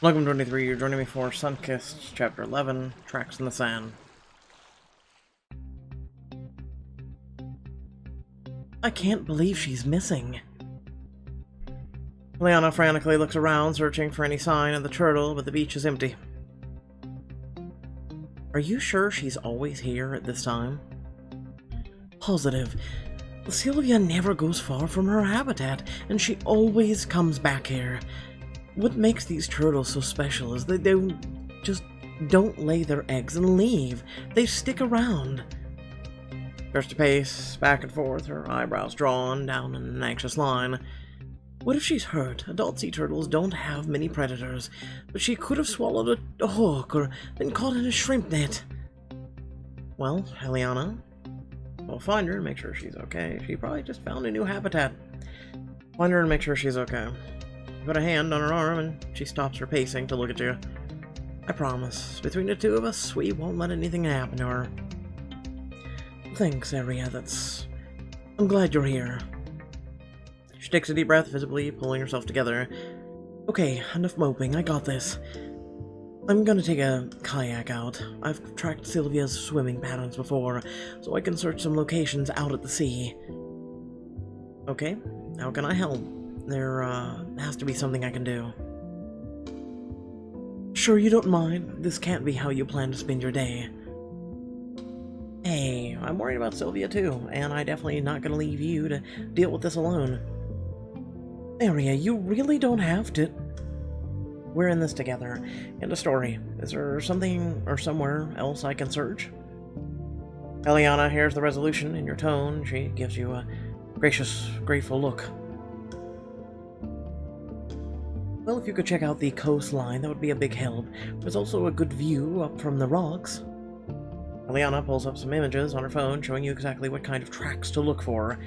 Welcome 23, you're joining me for Sunkissed, Chapter 11, Tracks in the Sand. I can't believe she's missing. Eliana frantically looks around, searching for any sign of the turtle, but the beach is empty. Are you sure she's always here at this time? Positive. Sylvia never goes far from her habitat, and she always comes back here. What makes these turtles so special is they don't lay their eggs and leave. They stick around. First to pace, back and forth, her eyebrows drawn down in an anxious line. What if she's hurt? Adult sea turtles don't have many predators, but she could have swallowed a hook or been caught in a shrimp net. Well, Eliana, we'll find her and make sure she's okay. She probably just found a new habitat. Find her and make sure she's okay. Put a hand on her arm and she stops her pacing to look at you. I promise, between the two of us, we won't let anything happen to her. Thanks, Aria, I'm glad you're here. She takes a deep breath, visibly pulling herself together. Okay, enough moping, I got this. I'm gonna take a kayak out. I've tracked Sylvia's swimming patterns before, so I can search some locations out at the sea. Okay, how can I help? There, has to be something I can do. Sure you don't mind? This can't be how you plan to spend your day. Hey, I'm worried about Sylvia too, and I'm definitely not gonna leave you to deal with this alone. Aria, you really don't have to. We're in this together. End of story. Is there something or somewhere else I can search? Eliana hears the resolution in your tone. She gives you a gracious, grateful look. Well, if you could check out the coastline, that would be a big help. There's also a good view up from the rocks. Eliana pulls up some images on her phone, showing you exactly what kind of tracks to look for.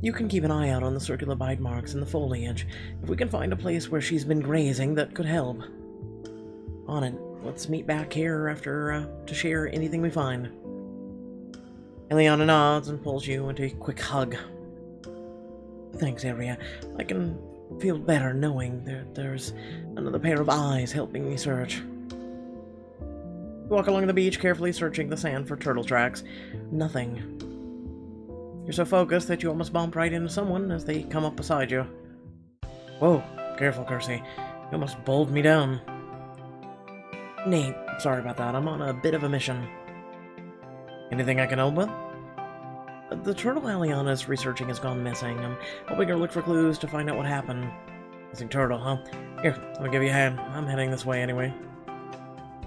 You can keep an eye out on the circular bite marks in the foliage. If we can find a place where she's been grazing, that could help. On it. Let's meet back here after to share anything we find. Eliana nods and pulls you into a quick hug. Thanks, Aria. I can feel better knowing there's another pair of eyes helping me search. You walk along the beach, carefully searching the sand for turtle tracks. Nothing. You're so focused that you almost bump right into someone as they come up beside you. Whoa, careful, Kersey. You almost bowled me down. Nate, sorry about that. I'm on a bit of a mission. Anything I can help with? The turtle Eliana's researching has gone missing. I'm helping her look for clues to find out what happened. Missing turtle, huh? Here, I'll give you a hand. I'm heading this way anyway.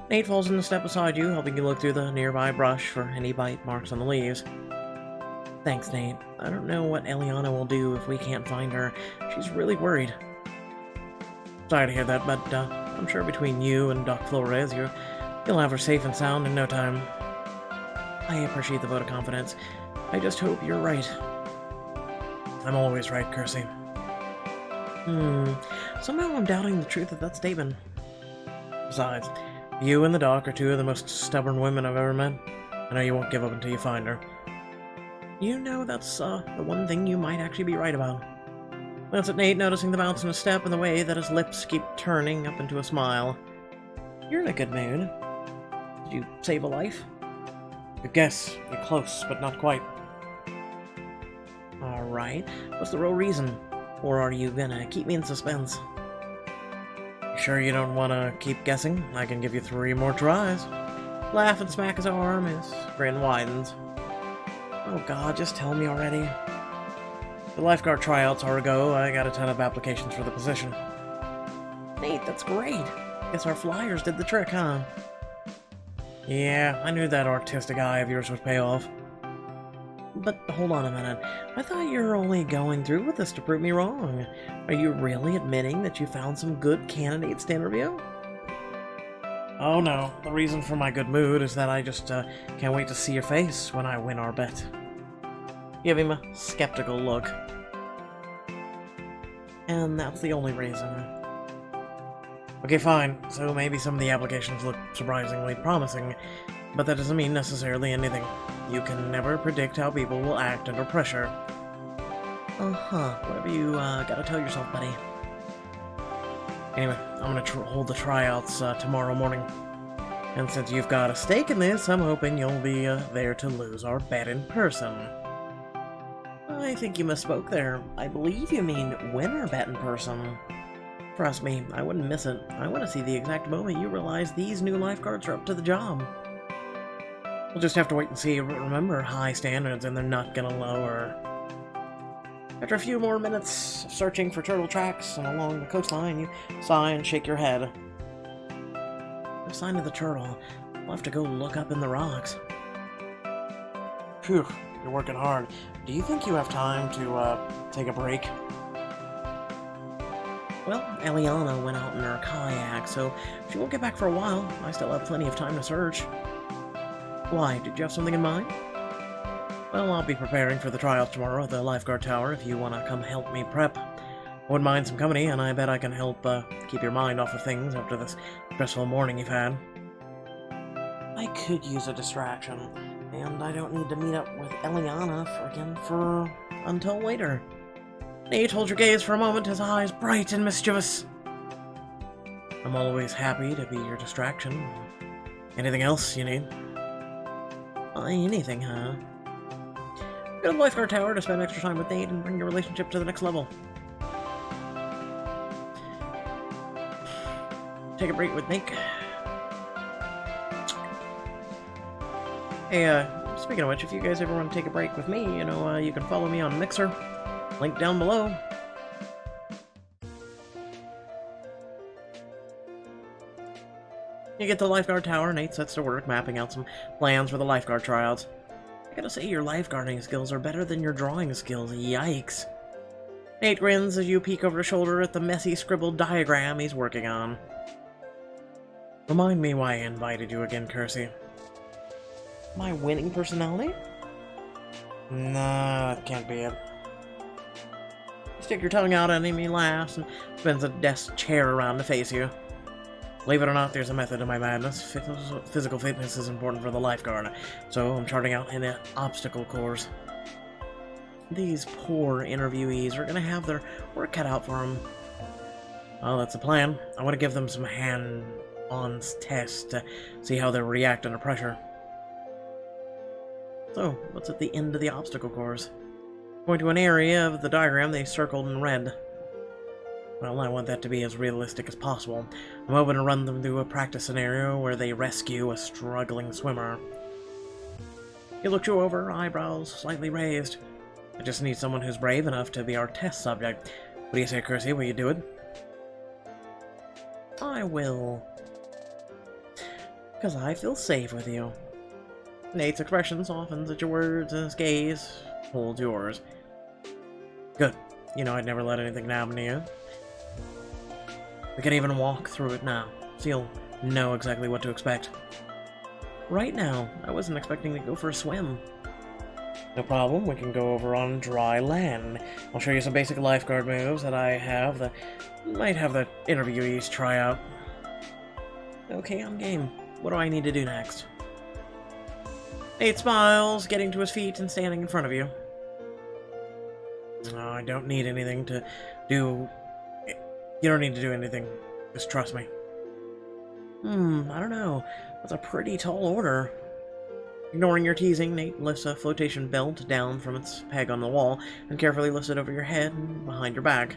Nate falls in the step beside you, helping you look through the nearby brush for any bite marks on the leaves. Thanks, Nate. I don't know what Eliana will do if we can't find her. She's really worried. Sorry to hear that, but I'm sure between you and Doc Flores, you'll have her safe and sound in no time. I appreciate the vote of confidence. I just hope you're right. I'm always right, Kersey. Somehow I'm doubting the truth of that statement. Besides, you and the Doc are two of the most stubborn women I've ever met. I know you won't give up until you find her. You know that's the one thing you might actually be right about. Glance at Nate, noticing the bounce in his step and the way that his lips keep turning up into a smile. You're in a good mood. Did you save a life? Good guess. You're close, but not quite. Alright. What's the real reason? Or are you gonna keep me in suspense? You sure you don't want to keep guessing? I can give you 3 more tries. Laugh and smack his arm. His grin widens. Oh god, just tell me already. The lifeguard tryouts are a go. I got a ton of applications for the position. Nate, that's great. Guess our flyers did the trick, huh? Yeah, I knew that artistic eye of yours would pay off. But hold on a minute. I thought you were only going through with this to prove me wrong. Are you really admitting that you found some good candidates to interview? Oh no, the reason for my good mood is that I just can't wait to see your face when I win our bet. Give him a skeptical look. And that's the only reason. Okay, fine. So maybe some of the applications look surprisingly promising, but that doesn't mean necessarily anything. You can never predict how people will act under pressure. Uh-huh. Whatever you gotta tell yourself, buddy. Anyway, I'm gonna hold the tryouts tomorrow morning. And since you've got a stake in this, I'm hoping you'll be there to lose our bet in person. I think you misspoke there. I believe you mean win our bet in person. Trust me, I wouldn't miss it. I want to see the exact moment you realize these new lifeguards are up to the job. We'll just have to wait and see. Remember, high standards and they're not gonna lower. After a few more minutes of searching for turtle tracks and along the coastline, you sigh and shake your head. No sign of the turtle. We'll have to go look up in the rocks. Phew, you're working hard. Do you think you have time to, take a break? Well, Eliana went out in her kayak, so she won't get back for a while. I still have plenty of time to search. Why, did you have something in mind? Well, I'll be preparing for the trials tomorrow at the lifeguard tower if you want to come help me prep. I wouldn't mind some company, and I bet I can help keep your mind off of things after this stressful morning you've had. I could use a distraction, and I don't need to meet up with Eliana until later. Nate, hold your gaze for a moment, his eyes bright and mischievous. I'm always happy to be your distraction. Anything else you need? Anything, huh? Go to the lifeguard tower to spend extra time with Nate and bring your relationship to the next level. Take a break with Nick. Hey, speaking of which, if you guys ever want to take a break with me, you can follow me on Mixer. Link down below. You get to the lifeguard tower, Nate sets to work mapping out some plans for the lifeguard tryouts. I gotta say, your lifeguarding skills are better than your drawing skills. Yikes. Nate grins as you peek over his shoulder at the messy scribbled diagram he's working on. Remind me why I invited you again, Kersey. My winning personality? Nah, that can't be it. You stick your tongue out at him, he laughs and spins a desk chair around to face you. Believe it or not, there's a method to my madness. Physical fitness is important for the lifeguard, so I'm charting out an obstacle course. These poor interviewees are gonna have their work cut out for them. Well, that's the plan. I want to give them some hand-on tests to see how they'll react under pressure. So, what's at the end of the obstacle course? Point to an area of the diagram they circled in red. Well, I want that to be as realistic as possible. I'm hoping to run them through a practice scenario where they rescue a struggling swimmer. He looked you over, eyebrows slightly raised. I just need someone who's brave enough to be our test subject. What do you say, Kersey? Will you do it? I will. Because I feel safe with you. Nate's expression softens at your words and his gaze holds yours. Good. I'd never let anything happen to you. We can even walk through it now, so you'll know exactly what to expect. Right now, I wasn't expecting to go for a swim. No problem, we can go over on dry land. I'll show you some basic lifeguard moves that I have that might have the interviewees try out. Okay, I'm game. What do I need to do next? Nate smiles, getting to his feet and standing in front of you. No, I don't need anything to do. You don't need to do anything. Just trust me. I don't know. That's a pretty tall order. Ignoring your teasing, Nate lifts a flotation belt down from its peg on the wall and carefully lifts it over your head and behind your back.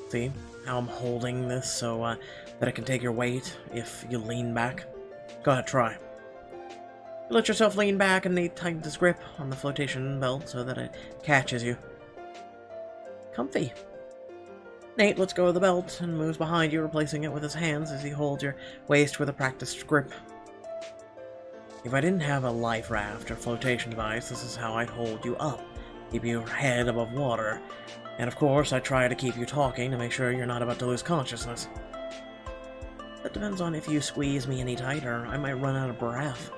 See how I'm holding this so that it can take your weight if you lean back? Go ahead, try. You let yourself lean back and Nate tightens his grip on the flotation belt so that it catches you. Comfy. Nate lets go of the belt and moves behind you, replacing it with his hands as he holds your waist with a practiced grip. If I didn't have a life raft or flotation device, this is how I'd hold you up, keep your head above water. And of course, I try to keep you talking to make sure you're not about to lose consciousness. That depends on if you squeeze me any tighter. I might run out of breath.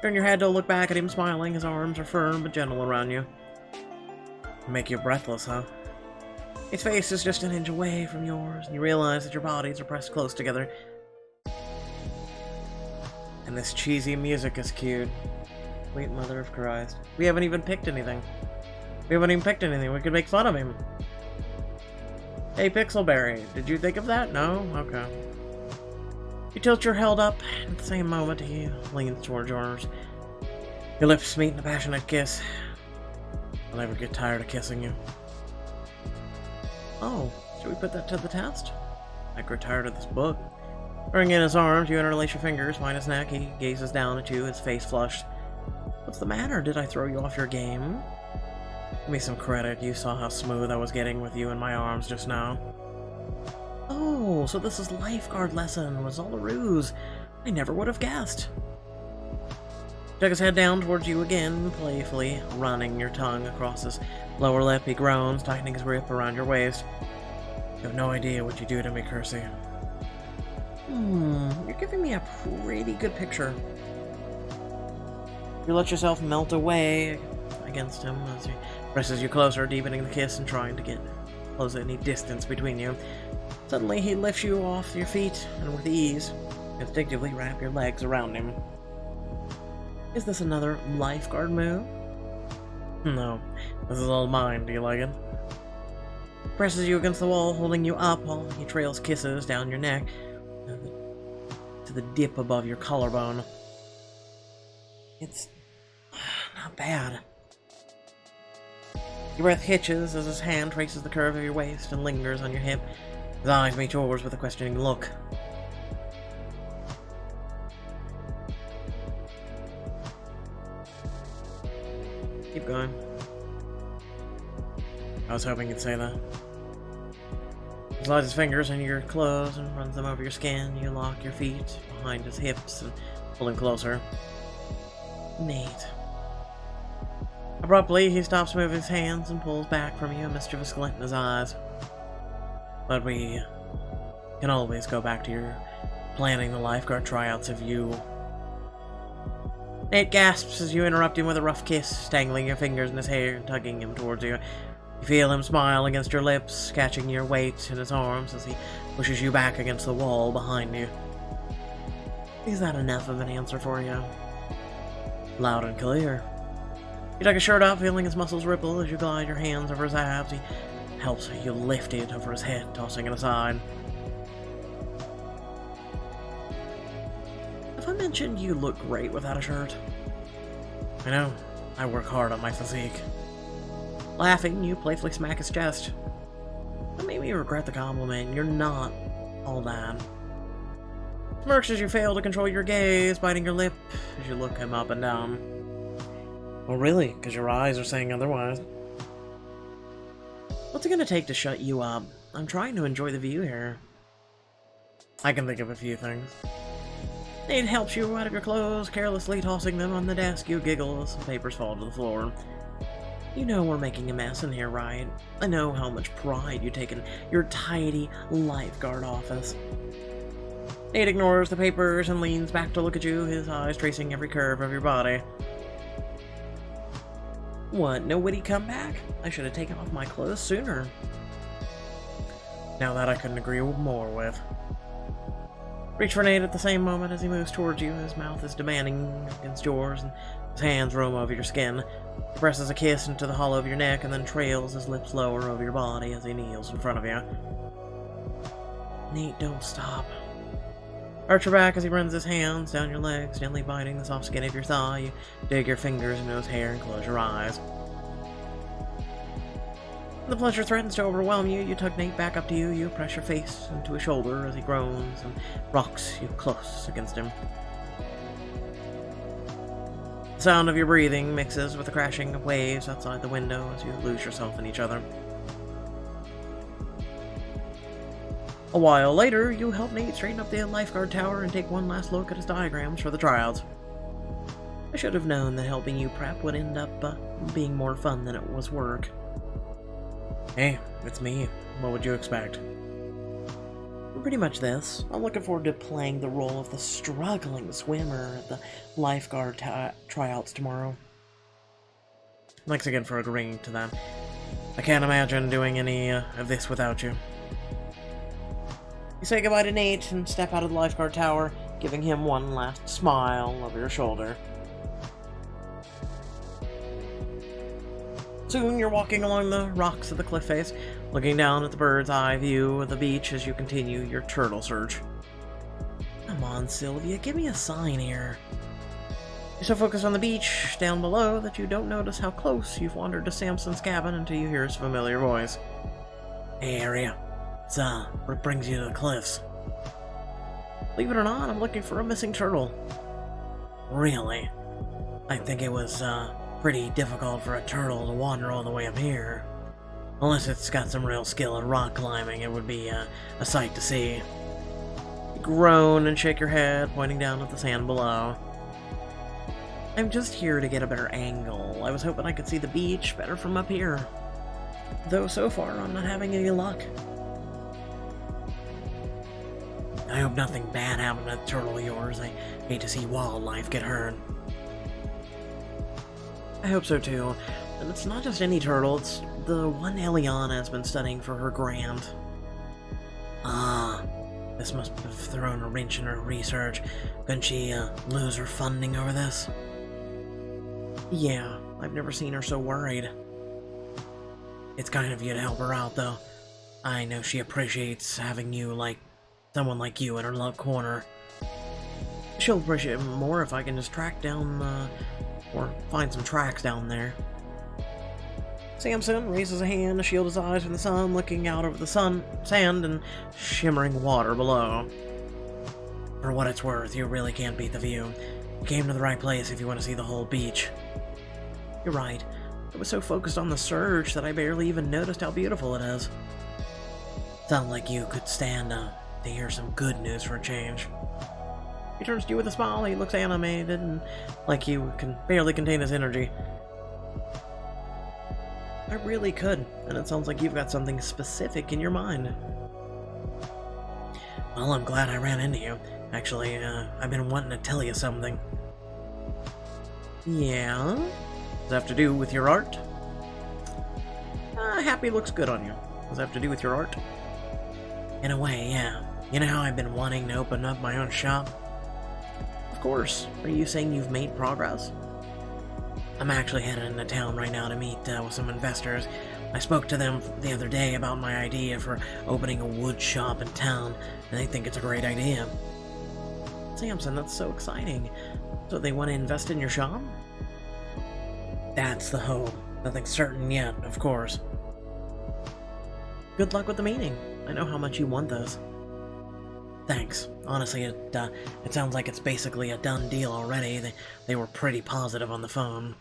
Turn your head to look back at him, smiling. His arms are firm but gentle around you. Make you breathless, huh? His face is just an inch away from yours, and you realize that your bodies are pressed close together. And this cheesy music is cued. Sweet mother of Christ. We haven't even picked anything. We could make fun of him. Hey, Pixelberry, did you think of that? No? Okay. You tilt your head up. At the same moment, he leans towards yours. Your lips meet in a passionate kiss. I'll never get tired of kissing you. Oh, should we put that to the test? I grew tired of this book. Throwing in his arms, you interlace your fingers behind his neck. He gazes down at you, his face flushed. What's the matter? Did I throw you off your game? Give me some credit. You saw how smooth I was getting with you in my arms just now. Oh, so this is lifeguard lesson. Was all a ruse. I never would have guessed. He took his head down towards you again, playfully running your tongue across his lower lip. He groans, tightening his grip around your waist. You have no idea what you do to me, Kersey. You're giving me a pretty good picture. You let yourself melt away against him as he presses you closer, deepening the kiss and trying to close any distance between you. Suddenly, he lifts you off your feet, and with ease, instinctively wrap your legs around him. Is this another lifeguard move? No, this is all mine. Do you like it? Presses you against the wall, holding you up while he trails kisses down your neck to the dip above your collarbone. It's not bad. Your breath hitches as his hand traces the curve of your waist and lingers on your hip. His eyes meet yours with a questioning look. Keep going. I was hoping you'd say that. He slides his fingers into your clothes and runs them over your skin. You lock your feet behind his hips and pull him closer. Neat. Abruptly, he stops moving his hands and pulls back from you, a mischievous glint in his eyes. But we can always go back to your planning the lifeguard tryouts of you. Nate gasps as you interrupt him with a rough kiss, tangling your fingers in his hair and tugging him towards you. You feel him smile against your lips, catching your weight in his arms as he pushes you back against the wall behind you. Is that enough of an answer for you? Loud and clear. You take his shirt off, feeling his muscles ripple as you glide your hands over his abs. He helps you lift it over his head, tossing it aside. Have I mentioned you look great without a shirt? I know. I work hard on my physique. Laughing, you playfully smack his chest. That made me regret the compliment. You're not all that. Smirks as you fail to control your gaze, biting your lip as you look him up and down. Well, really, because your eyes are saying otherwise. What's it gonna take to shut you up? I'm trying to enjoy the view here. I can think of a few things. Nate helps you out of your clothes, carelessly tossing them on the desk. You giggle as some papers fall to the floor. You know we're making a mess in here, right? I know how much pride you take in your tidy lifeguard office. Nate ignores the papers and leans back to look at you, his eyes tracing every curve of your body. What, no witty comeback? I should have taken off my clothes sooner. Now that I couldn't agree more with. Reach for Nate at the same moment as he moves towards you. His mouth is demanding against yours, and his hands roam over your skin. He presses a kiss into the hollow of your neck and then trails his lips lower over your body as he kneels in front of you. Nate, don't stop. Arch your back as he runs his hands down your legs, gently biting the soft skin of your thigh. You dig your fingers into his hair and close your eyes. The pleasure threatens to overwhelm you. You tug Nate back up to you. You press your face into his shoulder as he groans and rocks you close against him. The sound of your breathing mixes with the crashing of waves outside the window as you lose yourself in each other. A while later, you help Nate straighten up the lifeguard tower and take one last look at his diagrams for the tryouts. I should have known that helping you prep would end up being more fun than it was work. Hey, it's me. What would you expect? Pretty much this. I'm looking forward to playing the role of the struggling swimmer at the lifeguard tryouts tomorrow. Thanks again for agreeing to that. I can't imagine doing any of this without you. You say goodbye to Nate and step out of the lifeguard tower, giving him one last smile over your shoulder. Soon you're walking along the rocks of the cliff face, looking down at the bird's eye view of the beach as you continue your turtle search. Come on, Sylvia, give me a sign here. You're so focused on the beach down below that you don't notice how close you've wandered to Samson's cabin until you hear his familiar voice. Hey, Aria. It's, what brings you to the cliffs? Believe it or not, I'm looking for a missing turtle. Really? I think it was, pretty difficult for a turtle to wander all the way up here. Unless it's got some real skill at rock climbing, it would be, a sight to see. You groan and shake your head, pointing down at the sand below. I'm just here to get a better angle. I was hoping I could see the beach better from up here. Though so far, I'm not having any luck. I hope nothing bad happened to the turtle of yours. I hate to see wildlife get hurt. I hope so too. And it's not just any turtle, it's the one Eliana has been studying for her grant. Ah, this must have thrown a wrench in her research. Couldn't she, lose her funding over this? Yeah, I've never seen her so worried. It's kind of you to help her out, though. I know she appreciates having you, someone like you in her corner. She'll appreciate it more if I can just track down, or find some tracks down there. Samson raises a hand to shield his eyes from the sun, looking out over the sand and shimmering water below. For what it's worth, you really can't beat the view. You came to the right place if you want to see the whole beach. You're right. I was so focused on the search that I barely even noticed how beautiful it is. Sounds like you could stand to hear some good news for a change. He turns to you with a smile. He looks animated and like he can barely contain his energy. I really could, and it sounds like you've got something specific in your mind. Well, I'm glad I ran into you. Actually, I've been wanting to tell you something. Yeah? Does that have to do with your art? Happy looks good on you. Does that have to do with your art? In a way, yeah. You know how I've been wanting to open up my own shop? Of course. Are you saying you've made progress? I'm actually headed into town right now to meet with some investors. I spoke to them the other day about my idea for opening a wood shop in town, and they think it's a great idea. Samson, that's so exciting. So they want to invest in your shop? That's the hope. Nothing certain yet, of course. Good luck with the meeting. I know how much you want this. Thanks. Honestly, it sounds like it's basically a done deal already. They were pretty positive on the phone.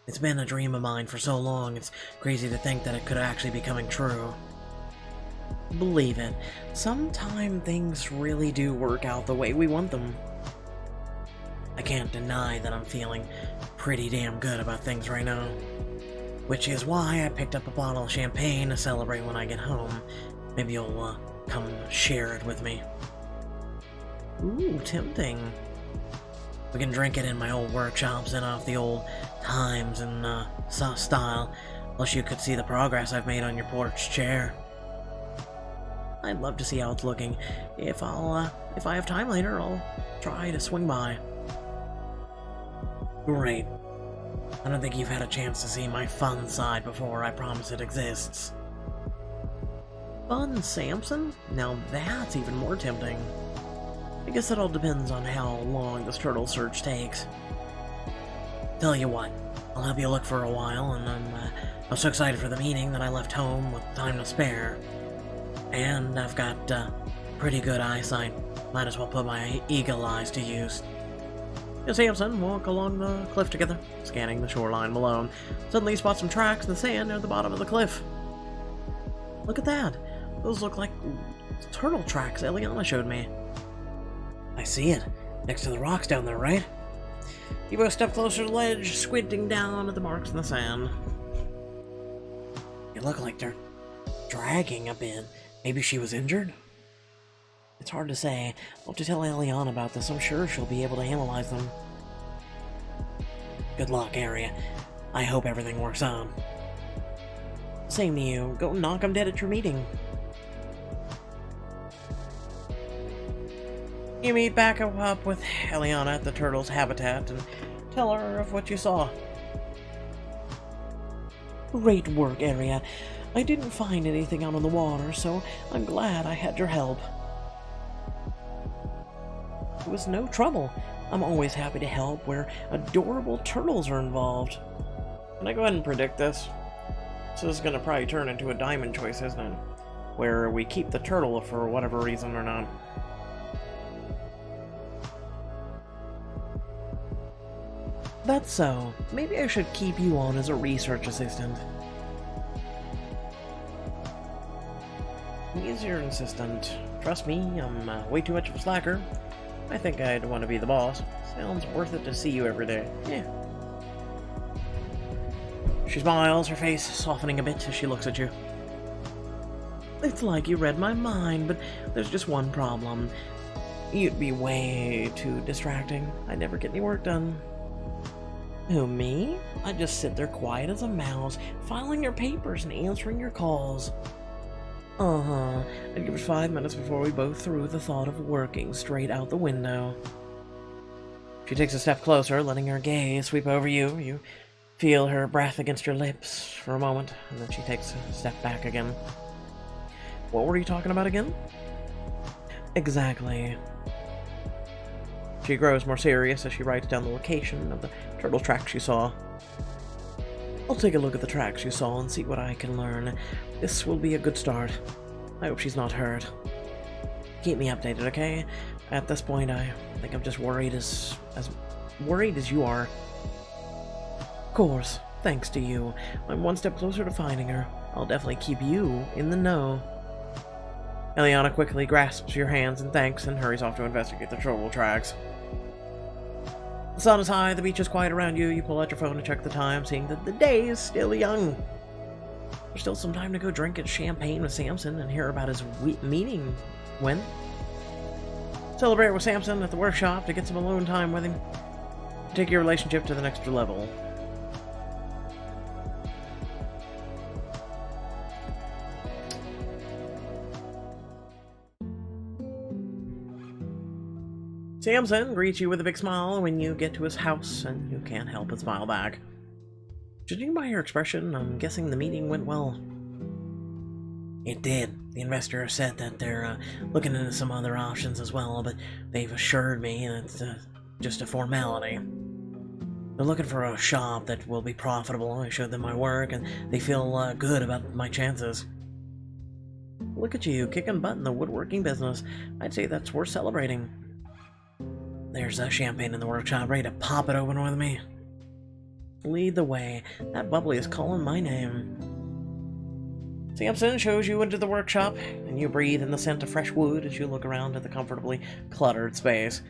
It's been a dream of mine for so long, it's crazy to think that it could actually be coming true. Believe it. Sometime things really do work out the way we want them. I can't deny that I'm feeling pretty damn good about things right now. Which is why I picked up a bottle of champagne to celebrate when I get home. Maybe you'll, come share it with me. Ooh, tempting. We can drink it in my old workshops and off the old times and, style. Plus you could see the progress I've made on your porch chair. I'd love to see how it's looking. If I have time later, I'll try to swing by. Great. I don't think you've had a chance to see my fun side before. I promise it exists. Fun, Samson? Now that's even more tempting. I guess it all depends on how long this turtle search takes. Tell you what, I'll help you look for a while, and I'm so excited for the meeting that I left home with time to spare. And I've got pretty good eyesight. Might as well put my eagle eyes to use. You and Samson walk along the cliff together, scanning the shoreline below. Suddenly you spot some tracks in the sand near the bottom of the cliff. Look at that! Those look like turtle tracks Eliana showed me. I see it. Next to the rocks down there, right? You both step closer to the ledge, squinting down at the marks in the sand. They look like they're dragging a bit. Maybe she was injured? It's hard to say. I'll have to tell Eliana about this. I'm sure she'll be able to analyze them. Good luck, Aria. I hope everything works out. Same to you. Go knock 'em dead at your meeting. You meet back up with Eliana at the turtle's habitat and tell her of what you saw. Great work, Aria. I didn't find anything out on the water, so I'm glad I had your help. It was no trouble. I'm always happy to help where adorable turtles are involved. Can I go ahead and predict this? This is gonna probably turn into a diamond choice, isn't it? Where we keep the turtle for whatever reason or not. That's so. Maybe I should keep you on as a research assistant. He's your assistant. Trust me, I'm way too much of a slacker. I think I'd want to be the boss. Sounds worth it to see you every day. Yeah. She smiles, her face softening a bit as she looks at you. It's like you read my mind, but there's just one problem. You'd be way too distracting. I'd never get any work done. Who, me? I'd just sit there quiet as a mouse, filing your papers and answering your calls. Uh-huh. I'd give it 5 minutes before we both threw the thought of working straight out the window. She takes a step closer, letting her gaze sweep over you. You feel her breath against your lips for a moment, and then she takes a step back again. What were you talking about again? Exactly. She grows more serious as she writes down the location of the turtle tracks you saw. I'll take a look at the tracks you saw and see what I can learn. This will be a good start. I hope she's not hurt. Keep me updated, okay? At this point, I think I'm just worried as worried as you are. Of course, thanks to you. I'm one step closer to finding her. I'll definitely keep you in the know. Eliana quickly grasps your hands in thanks and hurries off to investigate the turtle tracks. The sun is high, the beach is quiet around you. You pull out your phone to check the time, seeing that the day is still young. There's still some time to go drink at champagne with Samson and hear about his meeting when. Celebrate with Samson at the workshop to get some alone time with him. Take your relationship to the next level. Samson greets you with a big smile when you get to his house, and you can't help but smile back. Judging by your expression, I'm guessing the meeting went well. It did. The investor said that they're looking into some other options as well, but they've assured me that it's just a formality. They're looking for a shop that will be profitable. I showed them my work, and they feel good about my chances. Look at you, kicking butt in the woodworking business. I'd say that's worth celebrating. There's champagne in the workshop, ready to pop it open with me. Lead the way. That bubbly is calling my name. Samson shows you into the workshop, and you breathe in the scent of fresh wood as you look around at the comfortably cluttered space.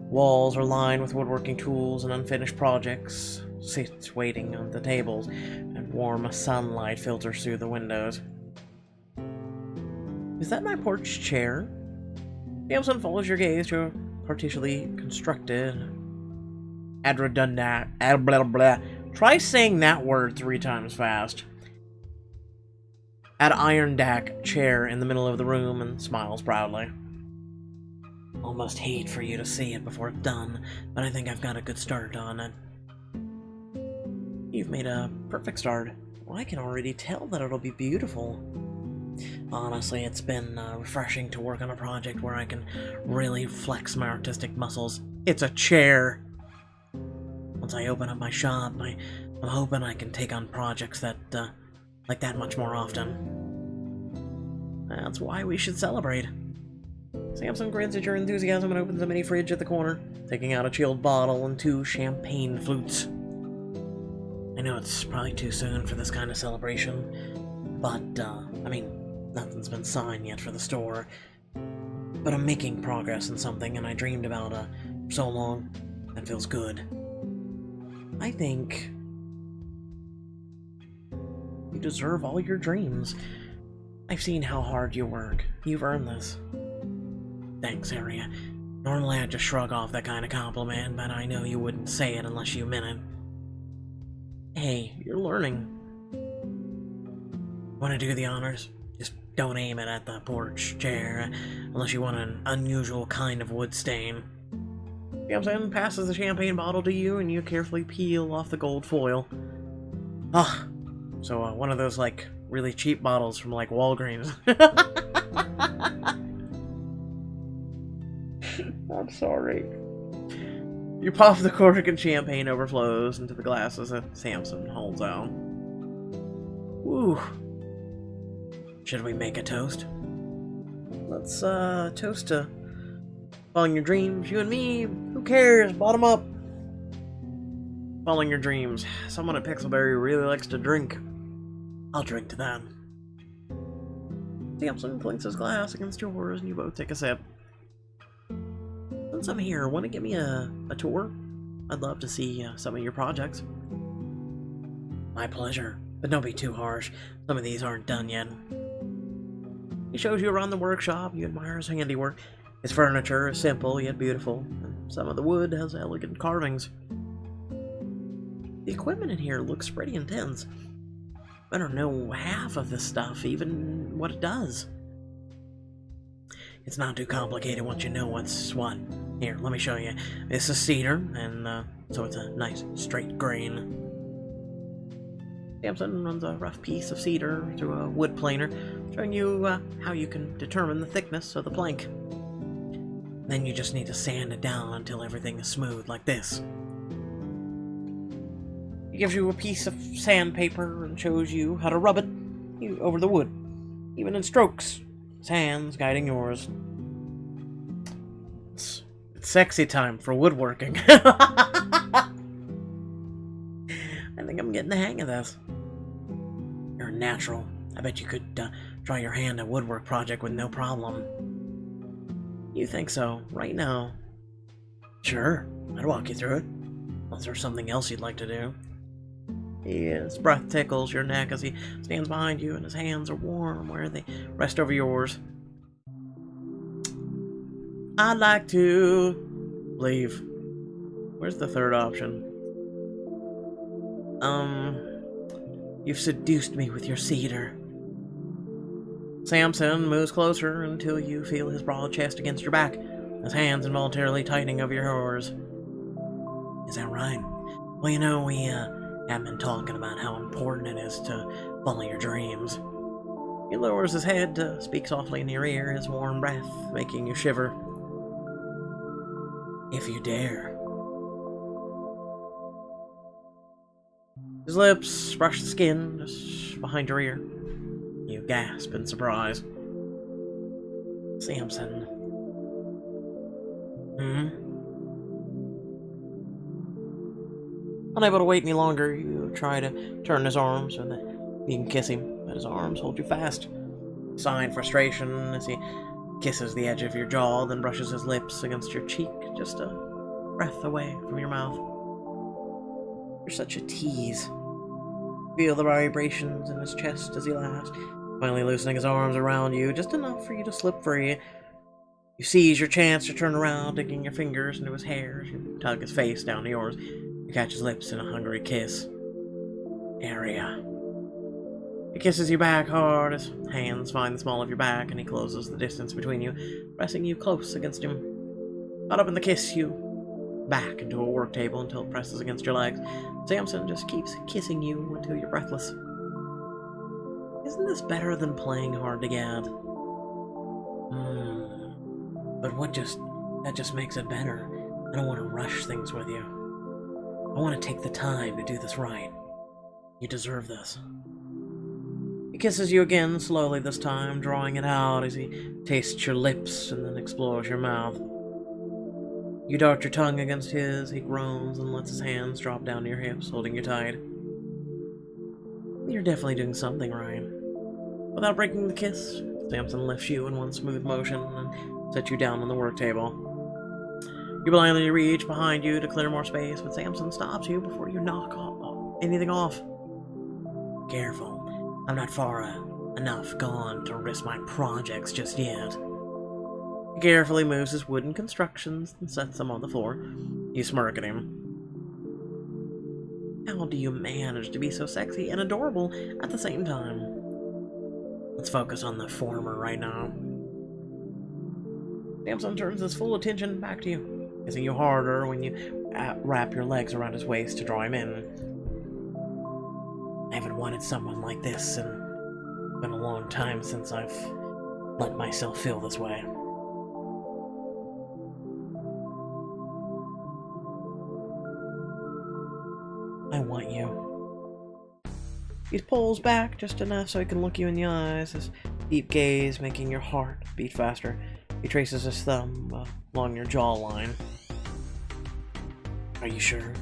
Walls are lined with woodworking tools and unfinished projects. Sit waiting on the tables, and warm sunlight filters through the windows. Is that my porch chair? Samson follows your gaze to a partially constructed try saying that word 3 times fast. Adirondack chair in the middle of the room and smiles proudly. Almost hate for you to see it before it's done, but I think I've got a good start on it. You've made a perfect start. Well, I can already tell that it'll be beautiful. Honestly, it's been refreshing to work on a project where I can really flex my artistic muscles. It's a chair! Once I open up my shop, I'm hoping I can take on projects that, like that much more often. That's why we should celebrate. Samson grins at your enthusiasm and opens a mini fridge at the corner, taking out a chilled bottle and 2 champagne flutes. I know it's probably too soon for this kind of celebration, but, nothing's been signed yet for the store. But I'm making progress in something, and I dreamed about so long. That feels good. I think you deserve all your dreams. I've seen how hard you work. You've earned this. Thanks, Harriet. Normally I'd just shrug off that kind of compliment, but I know you wouldn't say it unless you meant it. Hey, you're learning. Want to do the honors? Just don't aim it at the porch chair, unless you want an unusual kind of wood stain. Samson passes the champagne bottle to you, and you carefully peel off the gold foil. So one of those, like, really cheap bottles from, like, Walgreens. I'm sorry. You pop the cork and champagne overflows into the glasses that Samson holds out. Woo. Should we make a toast? Let's, toast to following your dreams. You and me, who cares? Bottom up. Following your dreams. Someone at Pixelberry really likes to drink. I'll drink to that. Samson clinks his glass against yours and you both take a sip. Since I'm here, want to give me a tour? I'd love to see some of your projects. My pleasure, but don't be too harsh. Some of these aren't done yet. He shows you around the workshop. You admire his handiwork. His furniture is simple yet beautiful, and some of the wood has elegant carvings. The equipment in here looks pretty intense. I don't know half of this stuff, even what it does. It's not too complicated once you know what's what. Here, let me show you. This is cedar, and so it's a nice straight grain. Samson runs a rough piece of cedar through a wood planer, showing you how you can determine the thickness of the plank. Then you just need to sand it down until everything is smooth, like this. He gives you a piece of sandpaper and shows you how to rub it over the wood, even in strokes, his hands guiding yours. It's sexy time for woodworking. I think I'm getting the hang of this. You're a natural. I bet you could try your hand at a woodwork project with no problem. You think so, right now? Sure, I'd walk you through it. Unless there's something else you'd like to do. His breath tickles your neck as he stands behind you, and his hands are warm where they rest over yours. I'd like to leave. Where's the third option? You've seduced me with your cedar. Samson moves closer until you feel his broad chest against your back, his hands involuntarily tightening over yours. Is that right? Well, you know, we have been talking about how important it is to follow your dreams. He lowers his head to speak softly in your ear, his warm breath making you shiver. If you dare. His lips brush the skin just behind your ear. You gasp in surprise. Samson. Unable to wait any longer, you try to turn his arms so that you can kiss him, but his arms hold you fast. You sigh in frustration as he kisses the edge of your jaw, then brushes his lips against your cheek, just a breath away from your mouth. You're such a tease. Feel the vibrations in his chest as he laughs, finally loosening his arms around you, just enough for you to slip free. You seize your chance to turn around, digging your fingers into his hair. You tug his face down to yours. You catch his lips in a hungry kiss. Area. He kisses you back hard, his hands find the small of your back, and he closes the distance between you, pressing you close against him. Caught up in the kiss, you back into a work table until it presses against your legs. Samson just keeps kissing you until you're breathless. Isn't this better than playing hard to get? But that just makes it better. I don't want to rush things with you. I want to take the time to do this right. You deserve this. He kisses you again, slowly this time, drawing it out as he tastes your lips and then explores your mouth. You dart your tongue against his, he groans and lets his hands drop down to your hips, holding you tight. You're definitely doing something right. Without breaking the kiss, Samson lifts you in one smooth motion and sets you down on the work table. You blindly reach behind you to clear more space, but Samson stops you before you knock anything off. Careful, I'm not far enough gone to risk my projects just yet. He carefully moves his wooden constructions and sets them on the floor. You smirk at him. How do you manage to be so sexy and adorable at the same time? Let's focus on the former right now. Samson turns his full attention back to you, kissing you harder when you wrap your legs around his waist to draw him in. I haven't wanted someone like this in Been a long time since I've let myself feel this way. I want you. He pulls back just enough so he can look you in the eyes, his deep gaze making your heart beat faster. He traces his thumb along your jawline. Are you sure?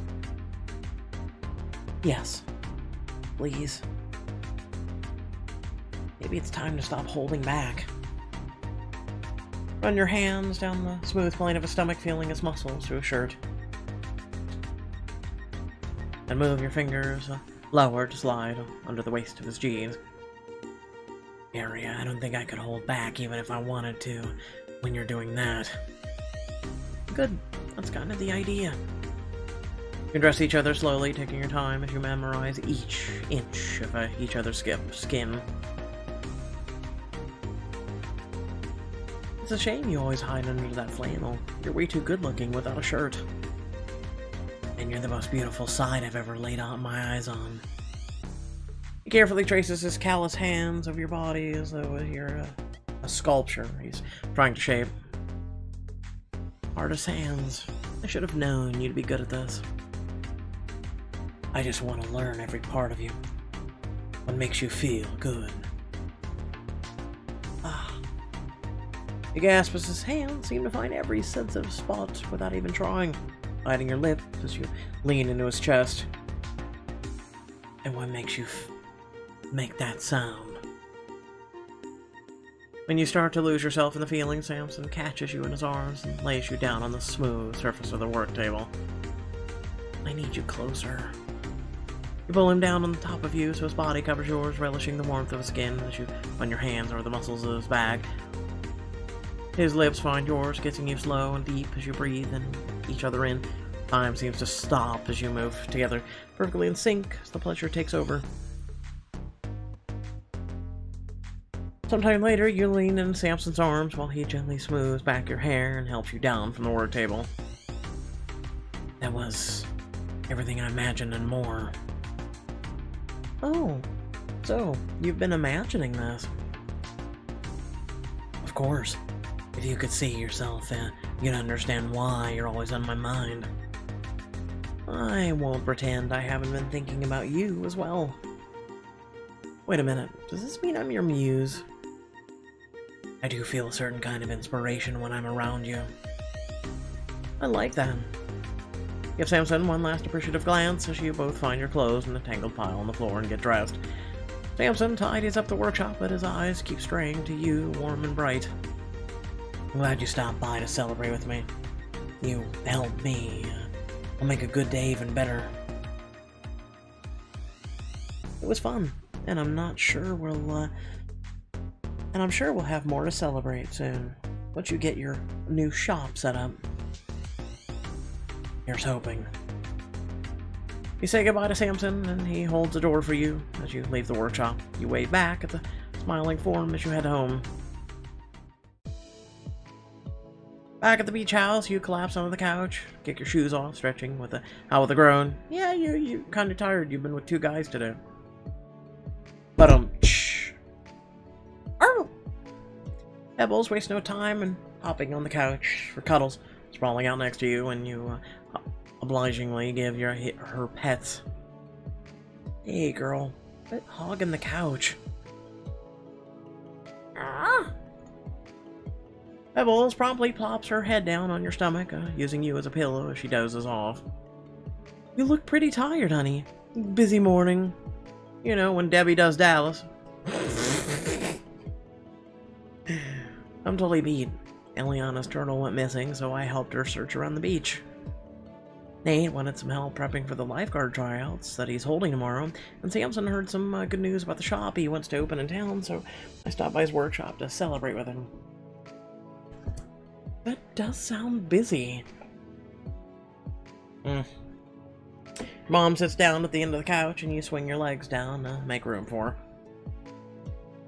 Yes. Please. Maybe it's time to stop holding back. Run your hands down the smooth plane of his stomach, feeling his muscles through his shirt. And move your fingers lower to slide under the waist of his jeans. Area, I don't think I could hold back even if I wanted to when you're doing that. Good. That's kind of the idea. You dress each other slowly, taking your time as you memorize each inch of each other's skin. It's a shame you always hide under that flannel. You're way too good looking without a shirt. And you're the most beautiful side I've ever laid out my eyes on. He carefully traces his callous hands over your body as though you're a sculpture he's trying to shape. Artist's hands. I should have known you'd be good at this. I just want to learn every part of you. What makes you feel good. Ah. He gasps as his hands seem to find every sensitive spot without even trying, biting your lip as you lean into his chest. And what makes you make that sound? When you start to lose yourself in the feeling, Samson catches you in his arms and lays you down on the smooth surface of the work table. I need you closer. You pull him down on the top of you so his body covers yours, relishing the warmth of his skin as you run your hands over the muscles of his back. His lips find yours, kissing you slow and deep as you breathe and each other in. Time seems to stop as you move together, perfectly in sync as the pleasure takes over. Sometime later, you lean in Samson's arms while he gently smooths back your hair and helps you down from the work table. That was everything I imagined and more. Oh, so you've been imagining this? Of course. If you could see yourself, you'd understand why you're always on my mind. I won't pretend I haven't been thinking about you as well. Wait a minute, does this mean I'm your muse? I do feel a certain kind of inspiration when I'm around you. I like that. Give Samson one last appreciative glance as you both find your clothes in a tangled pile on the floor and get dressed. Samson tidies up the workshop, but his eyes keep straying to you, warm and bright. I'm glad you stopped by to celebrate with me. You helped me. I'll make a good day even better. It was fun, and I'm sure we'll have more to celebrate soon. Once you get your new shop set up. Here's hoping. You say goodbye to Samson, and he holds the door for you as you leave the workshop. You wave back at the smiling form as you head home. Back at the beach house, you collapse onto the couch, kick your shoes off, stretching with a groan. Yeah, you kind of tired. You've been with two guys today. But shh. Oh. Pebbles wastes no time and hopping on the couch for cuddles, sprawling out next to you, and you obligingly give her pets. Hey, girl, quit hogging the couch. Ah. Pebbles promptly plops her head down on your stomach, using you as a pillow as she dozes off. You look pretty tired, honey. Busy morning. You know, when Debbie does Dallas. I'm totally beat. Eliana's turtle went missing, so I helped her search around the beach. Nate wanted some help prepping for the lifeguard tryouts that he's holding tomorrow, and Samson heard some good news about the shop he wants to open in town, so I stopped by his workshop to celebrate with him. That does sound busy. Mom sits down at the end of the couch, and you swing your legs down to make room for her.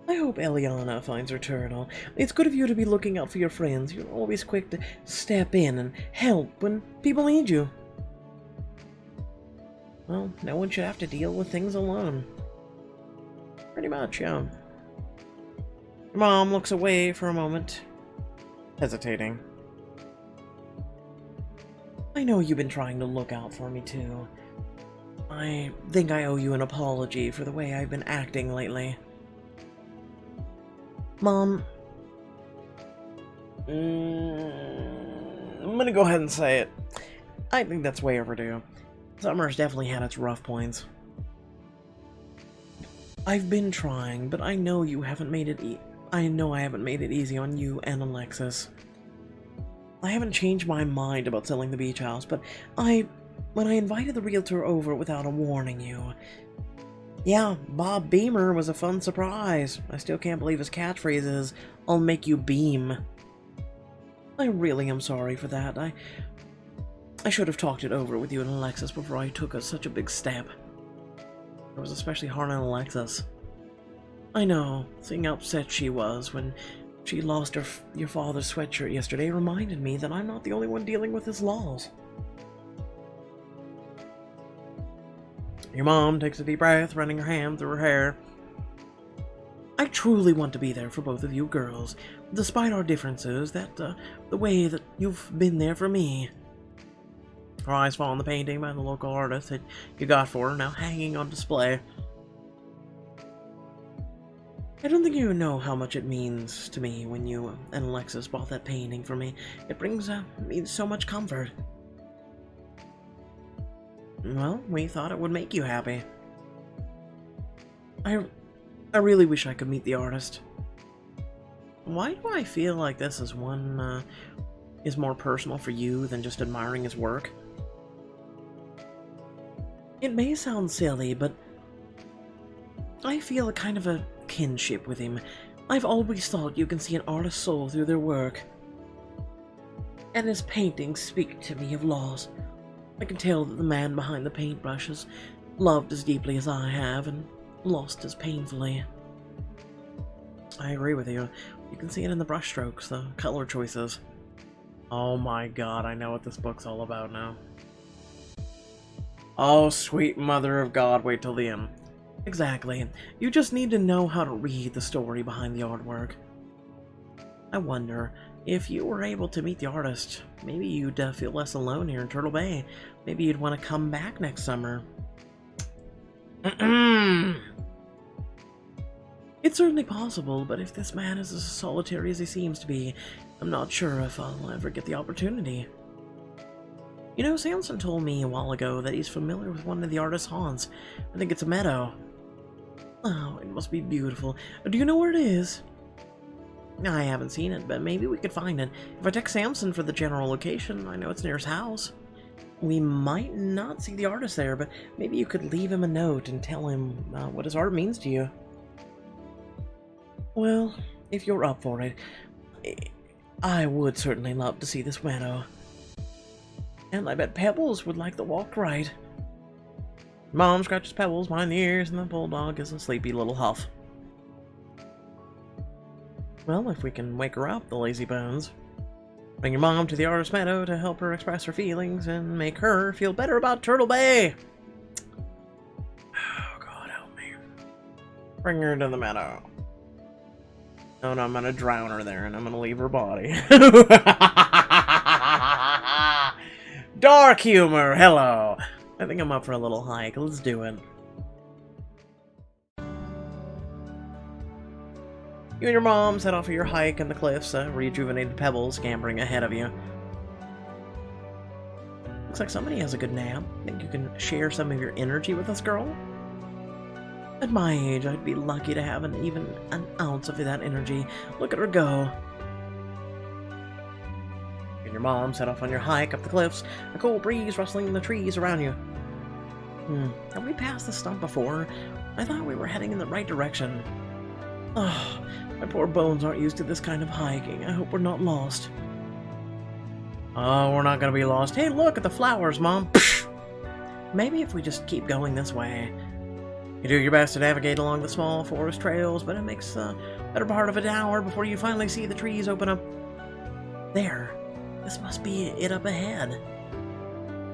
I hope Eliana finds her turtle. It's good of you to be looking out for your friends. You're always quick to step in and help when people need you. Well, no one should have to deal with things alone. Pretty much, yeah. Mom looks away for a moment, hesitating. I know you've been trying to look out for me too. I think I owe you an apology for the way I've been acting lately. Mom, I'm gonna go ahead and say it. I think that's way overdue. Summer's definitely had its rough points. I've been trying, but I know you haven't made it I know I haven't made it easy on you and Alexis. I haven't changed my mind about selling the beach house, but when I invited the realtor over without warning you... Yeah, Bob Beamer was a fun surprise. I still can't believe his catchphrase is, "I'll make you beam." I really am sorry for that. I should have talked it over with you and Alexis before I took such a big step. It was especially hard on Alexis. I know, seeing how upset she was when she lost your father's sweatshirt yesterday reminded me that I'm not the only one dealing with his loss. Your mom takes a deep breath, running her hand through her hair. I truly want to be there for both of you girls, despite our differences, the way that you've been there for me. Her eyes fall on the painting by the local artist that you got for her, now hanging on display. I don't think you know how much it means to me when you and Alexis bought that painting for me. It brings me so much comfort. Well, we thought it would make you happy. I really wish I could meet the artist. Why do I feel like this is is more personal for you than just admiring his work? It may sound silly, but I feel a kind of a kinship with him. I've always thought you can see an artist's soul through their work. And his paintings speak to me of loss. I can tell that the man behind the paintbrush has loved as deeply as I have, and lost as painfully. I agree with you. You can see it in the brushstrokes, the color choices. Oh my god, I know what this book's all about now. Oh, sweet mother of God, wait till the end. Exactly. You just need to know how to read the story behind the artwork. I wonder, if you were able to meet the artist, maybe you'd feel less alone here in Turtle Bay. Maybe you'd want to come back next summer. It's certainly possible, but if this man is as solitary as he seems to be, I'm not sure if I'll ever get the opportunity. You know, Samson told me a while ago that he's familiar with one of the artist's haunts. I think it's a meadow. Oh, it must be beautiful. Do you know where it is? I haven't seen it, but maybe we could find it. If I text Samson for the general location, I know it's near his house. We might not see the artist there, but maybe you could leave him a note and tell him what his art means to you. Well, if you're up for it, I would certainly love to see this meadow. And I bet Pebbles would like the walk ride. Mom scratches Pebbles behind the ears, and the bulldog is a sleepy little huff. Well, if we can wake her up, the lazy bones. Bring your mom to the artist meadow to help her express her feelings and make her feel better about Turtle Bay. Oh, God help me. Bring her to the meadow. Oh no, I'm gonna drown her there, and I'm gonna leave her body. Dark humor, hello! I think I'm up for a little hike, let's do it. You and your mom set off for your hike in the cliffs, rejuvenated Pebbles scampering ahead of you. Looks like somebody has a good nap. Think you can share some of your energy with this girl? At my age, I'd be lucky to have even an ounce of that energy. Look at her go. You and your mom set off on your hike up the cliffs, a cool breeze rustling the trees around you. Have we passed the stump before? I thought we were heading in the right direction. Oh, my poor bones aren't used to this kind of hiking. I hope we're not lost. Oh, we're not gonna be lost. Hey, look at the flowers, Mom. Maybe if we just keep going this way. You do your best to navigate along the small forest trails, but it makes the better part of an hour before you finally see the trees open up. There. This must be it up ahead.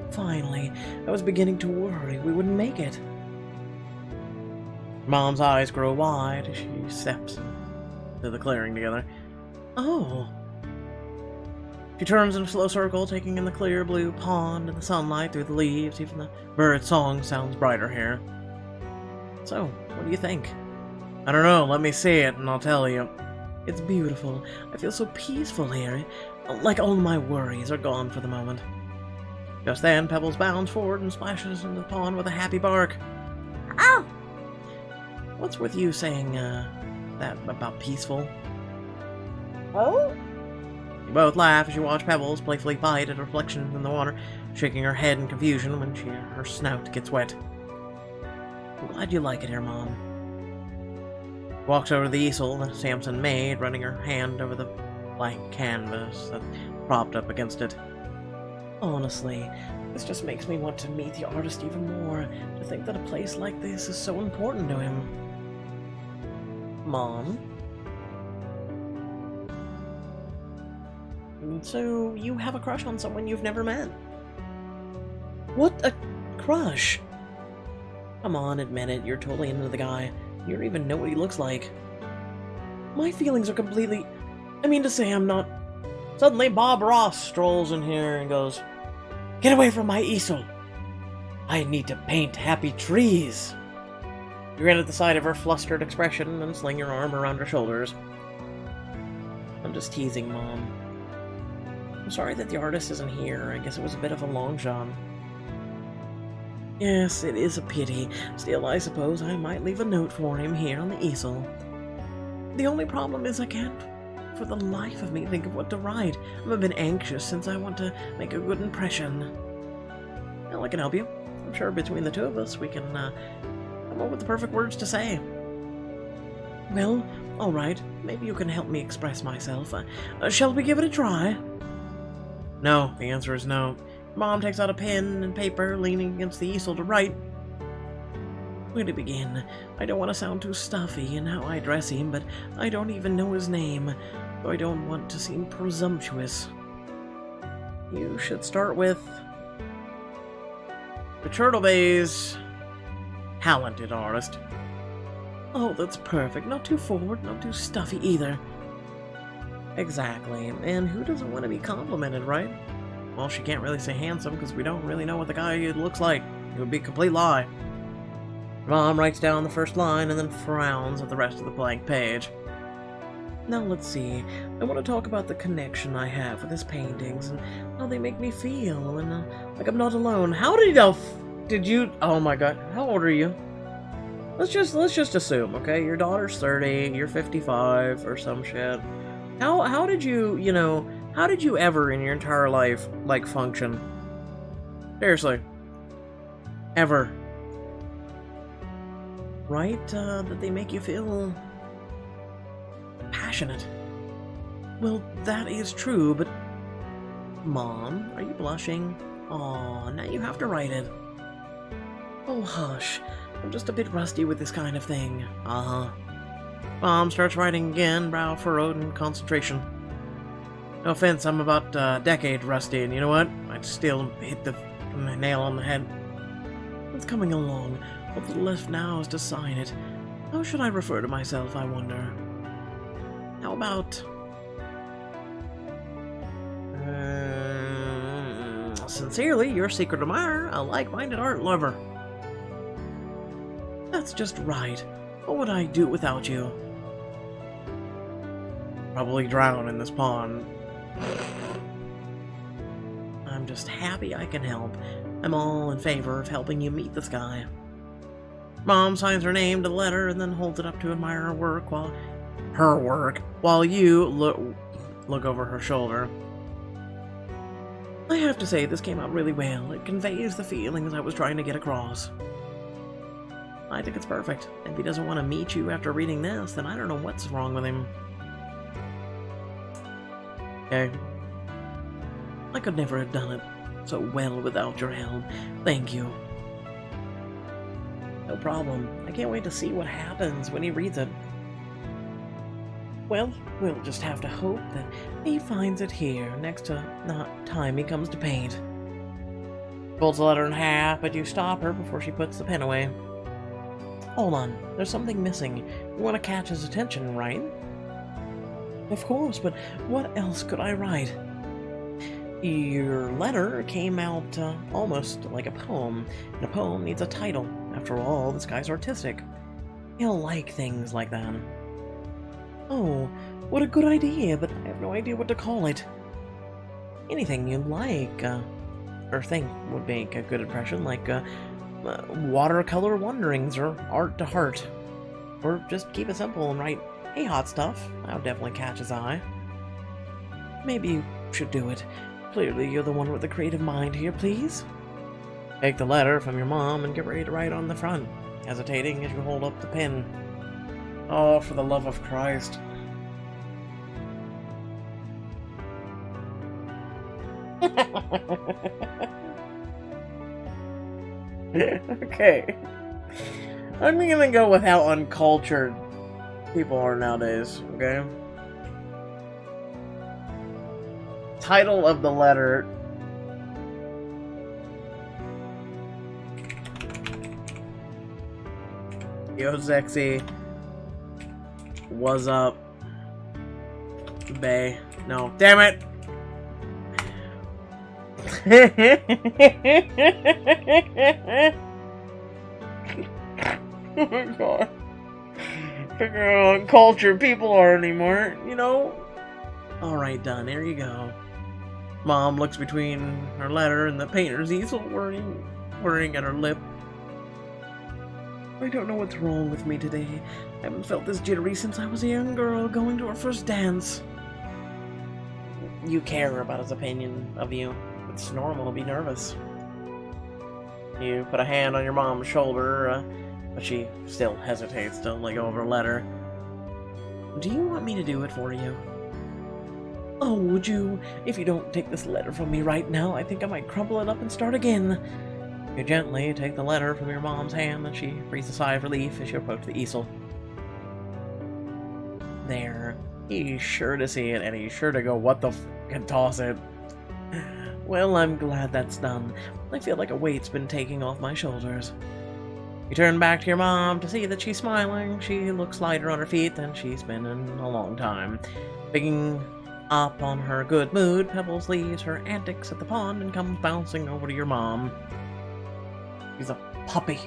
Finally, I was beginning to worry we wouldn't make it. Mom's eyes grow wide as she steps to the clearing together. Oh. She turns in a slow circle, taking in the clear blue pond and the sunlight through the leaves. Even the bird song sounds brighter here. So, what do you think? I don't know, let me see it and I'll tell you. It's beautiful. I feel so peaceful here. Like all my worries are gone for the moment. Just then, Pebbles bounds forward and splashes into the pond with a happy bark. Ow! What's with you saying, that about peaceful? Oh? You both laugh as you watch Pebbles playfully bite at a reflection in the water, shaking her head in confusion when her snout gets wet. I'm glad you like it here, Mom. Walks over to the easel that Samson made, running her hand over the blank canvas that's propped up against it. Honestly, this just makes me want to meet the artist even more, to think that a place like this is so important to him. Mom? So, you have a crush on someone you've never met? What a crush? Come on, admit it, you're totally into the guy. You don't even know what he looks like. My feelings are completely... I mean to say I'm not... Suddenly, Bob Ross strolls in here and goes, "Get away from my easel! I need to paint happy trees!" You grin at the sight of her flustered expression and sling your arm around her shoulders. I'm just teasing, Mom. I'm sorry that the artist isn't here. I guess it was a bit of a long shot. Yes, it is a pity. Still, I suppose I might leave a note for him here on the easel. The only problem is I can't, for the life of me, think of what to write. I'm a bit anxious since I want to make a good impression. Well, I can help you. I'm sure between the two of us we can come up with the perfect words to say. Well, alright. Maybe you can help me express myself. Shall we give it a try? No, the answer is no. Mom takes out a pen and paper, leaning against the easel to write. Where to begin? I don't want to sound too stuffy in how I address him, but I don't even know his name, so I don't want to seem presumptuous. You should start with... the Turtle Bay's talented artist. Oh, that's perfect. Not too forward, not too stuffy either. Exactly, and who doesn't want to be complimented, right? Well, she can't really say handsome because we don't really know what the guy looks like. It would be a complete lie. Mom writes down the first line and then frowns at the rest of the blank page. Now let's see. I want to talk about the connection I have with his paintings and how they make me feel, and like I'm not alone. How did you? Oh my God! How old are you? Let's just assume, okay? Your daughter's 30, you're 55 or some shit. How did you, how did you ever in your entire life, like, function? Seriously. Ever. Right? That they make you feel... passionate. Well, that is true, but... Mom, are you blushing? Aw, now you have to write it. Oh, hush. I'm just a bit rusty with this kind of thing. Uh-huh. Mom starts writing again, brow furrowed in concentration. No offense, I'm about a decade rusty, and you know what? I'd still hit the nail on the head. It's coming along. What's left now is to sign it. How should I refer to myself, I wonder? How about... sincerely, your secret admirer, a like-minded art lover. That's just right. What would I do without you? Probably drown in this pond. I'm just happy I can help. I'm all in favor of helping you meet this guy. Mom signs her name to the letter and then holds it up to admire her work while you look over her shoulder. I have to say, this came out really well. It conveys the feelings I was trying to get across. I think it's perfect. If he doesn't want to meet you after reading this, then I don't know what's wrong with him. Okay. I could never have done it so well without your help. Thank you. No problem. I can't wait to see what happens when he reads it. Well, we'll just have to hope that he finds it here next to the time he comes to paint. Folds the letter in half, but you stop her before she puts the pen away. Hold on, there's something missing. You want to catch his attention, right? Of course, but what else could I write? Your letter came out almost like a poem, and a poem needs a title. After all, this guy's artistic. He'll like things like that. Oh, what a good idea, but I have no idea what to call it. Anything you like, or think would make a good impression, like watercolor wanderings or art to heart. Or just keep it simple and write, "Hey, hot stuff." That would definitely catch his eye. Maybe you should do it. Clearly, you're the one with the creative mind here, please. Take the letter from your mom and get ready to write on the front, hesitating as you hold up the pen. Oh, for the love of Christ. Okay. I'm gonna go with how uncultured people are nowadays, okay? Title of the letter. Yo, sexy. What's up? Bae. No, damn it! Oh my god. Figure out how cultured people are anymore, you know? Alright, done. Here you go. Mom looks between her letter and the painter's easel, worrying at her lip. I don't know what's wrong with me today. I haven't felt this jittery since I was a young girl going to her first dance. You care about his opinion of you. It's normal to be nervous. You put a hand on your mom's shoulder, but she still hesitates to let go of her letter. Do you want me to do it for you? Oh, would you? If you don't take this letter from me right now, I think I might crumple it up and start again. You gently take the letter from your mom's hand, and she breathes a sigh of relief as you approach the easel. There. He's sure to see it, and he's sure to go, what the f***, and toss it. Well, I'm glad that's done. I feel like a weight's been taking off my shoulders. You turn back to your mom to see that she's smiling. She looks lighter on her feet than she's been in a long time. Picking up on her good mood, Pebbles leaves her antics at the pond and comes bouncing over to your mom. She's a puppy.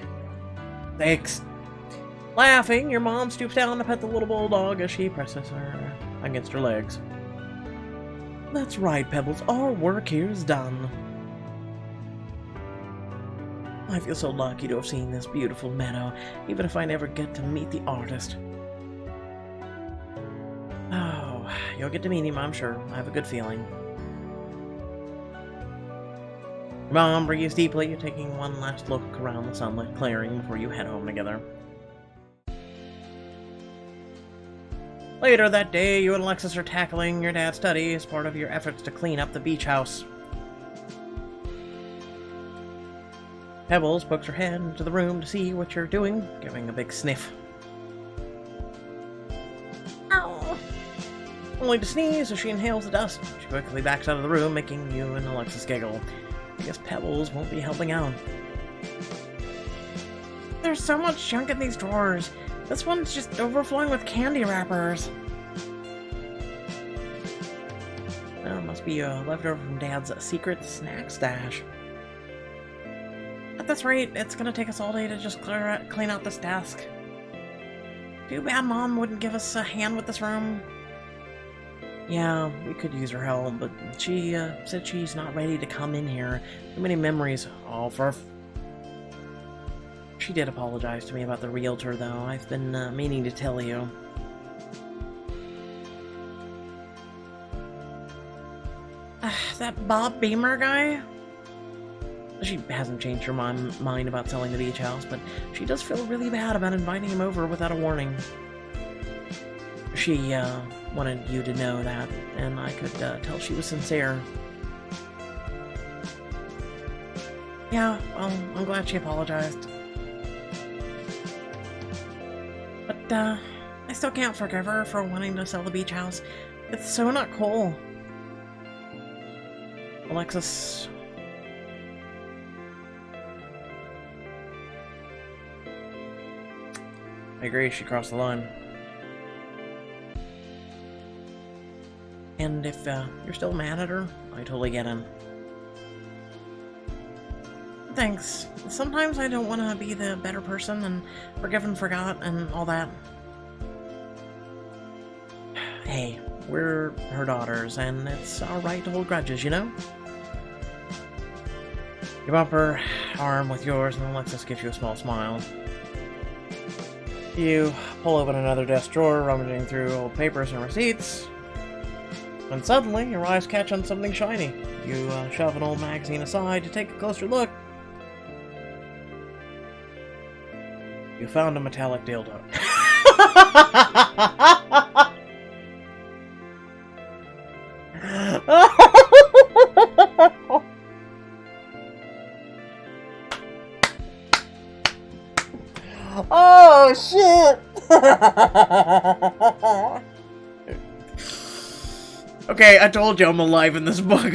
Thanks. Laughing, your mom stoops down to pet the little bulldog as she presses her against her legs. That's right, Pebbles. Our work here is done. I feel so lucky to have seen this beautiful meadow, even if I never get to meet the artist. Oh, you'll get to meet him, I'm sure. I have a good feeling. Mom breathes deeply, taking one last look around the sunlit clearing before you head home together. Later that day, you and Alexis are tackling your dad's study as part of your efforts to clean up the beach house. Pebbles pokes her head into the room to see what you're doing, giving a big sniff. Ow! Only to sneeze as she inhales the dust. She quickly backs out of the room, making you and Alexis giggle. I guess Pebbles won't be helping out. There's so much junk in these drawers. This one's just overflowing with candy wrappers. Well, it must be left over from Dad's secret snack stash. At this rate, it's gonna take us all day to just clean out this desk. Too bad Mom wouldn't give us a hand with this room. Yeah, we could use her help, but she said she's not ready to come in here. Too many memories. Oh, She did apologize to me about the realtor, though. I've been meaning to tell you. That Bob Beamer guy? She hasn't changed her mind about selling the beach house, but she does feel really bad about inviting him over without a warning. She wanted you to know that, and I could tell she was sincere. Yeah, well, I'm glad she apologized. But, I still can't forgive her for wanting to sell the beach house. It's so not cool. Alexis... I agree, she crossed the line. And if you're still mad at her, I totally get in. Thanks. Sometimes I don't want to be the better person and forgive and forgot and all that. Hey, we're her daughters, and it's our right to hold grudges, you know? You bump her arm with yours, and Alexis gives you a small smile. You pull open another desk drawer, rummaging through old papers and receipts. And suddenly, your eyes catch on something shiny. You shove an old magazine aside to take a closer look. You found a metallic dildo. Oh, shit! Okay, I told you I'm alive in this book.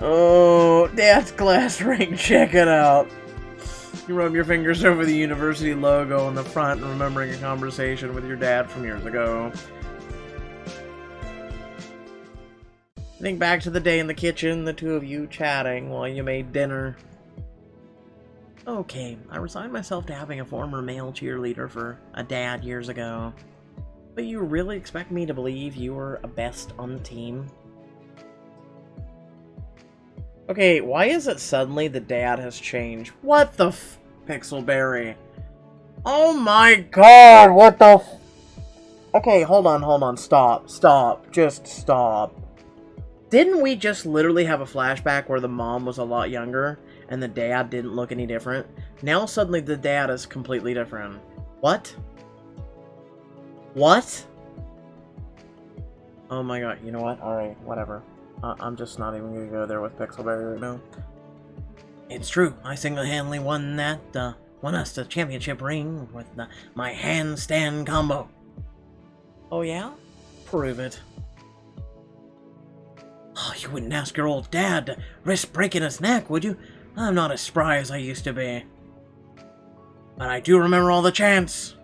Oh, Dad's class ring, check it out. You rub your fingers over the university logo on the front, remembering a conversation with your dad from years ago. Think back to the day in the kitchen, the two of you chatting while you made dinner. Okay, I resigned myself to having a former male cheerleader for a dad years ago. But you really expect me to believe you were a best on the team? Okay, why is it suddenly the dad has changed? What the Pixelberry? Oh my god, what the Okay, hold on, stop, just stop. Didn't we just literally have a flashback where the mom was a lot younger and the dad didn't look any different? Now suddenly the dad is completely different. What? What? Oh my god, you know what? Alright, whatever. I'm just not even gonna go there with Pixelberry right now. It's true, I single-handedly won us the championship ring with my handstand combo. Oh yeah? Prove it. Oh, you wouldn't ask your old dad to risk breaking his neck, would you? I'm not as spry as I used to be. But I do remember all the chants.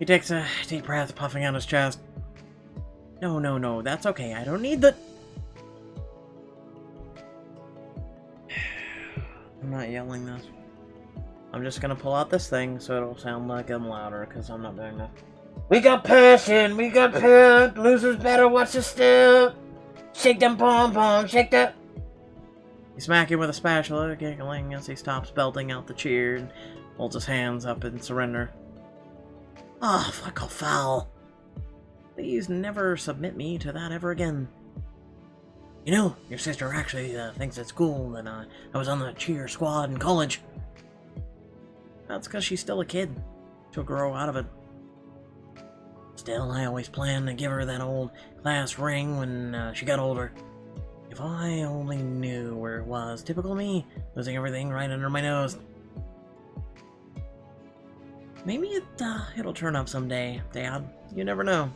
He takes a deep breath, puffing out his chest. No, that's okay. I don't need the... I'm not yelling this. I'm just gonna pull out this thing so it'll sound like I'm louder, because I'm not doing that. We got passion, we got pimp, losers better watch the step. Shake them pom-pom, shake that. You smack him with a spatula, giggling as he stops belting out the cheer and holds his hands up in surrender. Ah, fuck off, foul. Please never submit me to that ever again. You know, your sister actually thinks it's cool that I was on the cheer squad in college. That's because she's still a kid. She'll grow out of it. Still, I always planned to give her that old class ring when she got older. If I only knew where it was. Typical me, losing everything right under my nose. Maybe it'll turn up someday, Dad. You never know.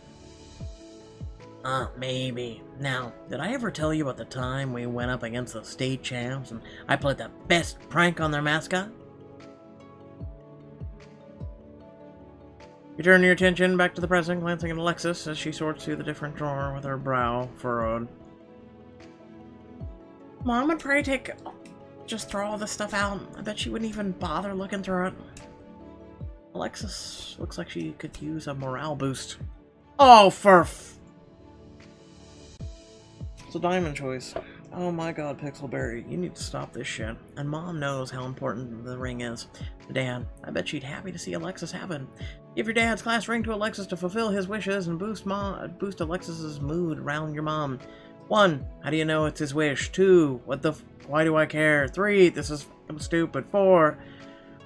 Maybe. Now, did I ever tell you about the time we went up against the state champs and I played the best prank on their mascot? You turn your attention back to the present, glancing at Alexis as she sorts through the different drawer with her brow furrowed. Mom would probably just throw all this stuff out. I bet she wouldn't even bother looking through it. Alexis looks like she could use a morale boost. Oh, It's a diamond choice. Oh my god, Pixelberry, you need to stop this shit. And Mom knows how important the ring is. Dad, I bet she'd happy to see Alexis have it. Give your dad's class ring to Alexis to fulfill his wishes and boost Alexis's mood around your mom. 1, how do you know it's his wish? 2, why do I care? 3, this is stupid. 4,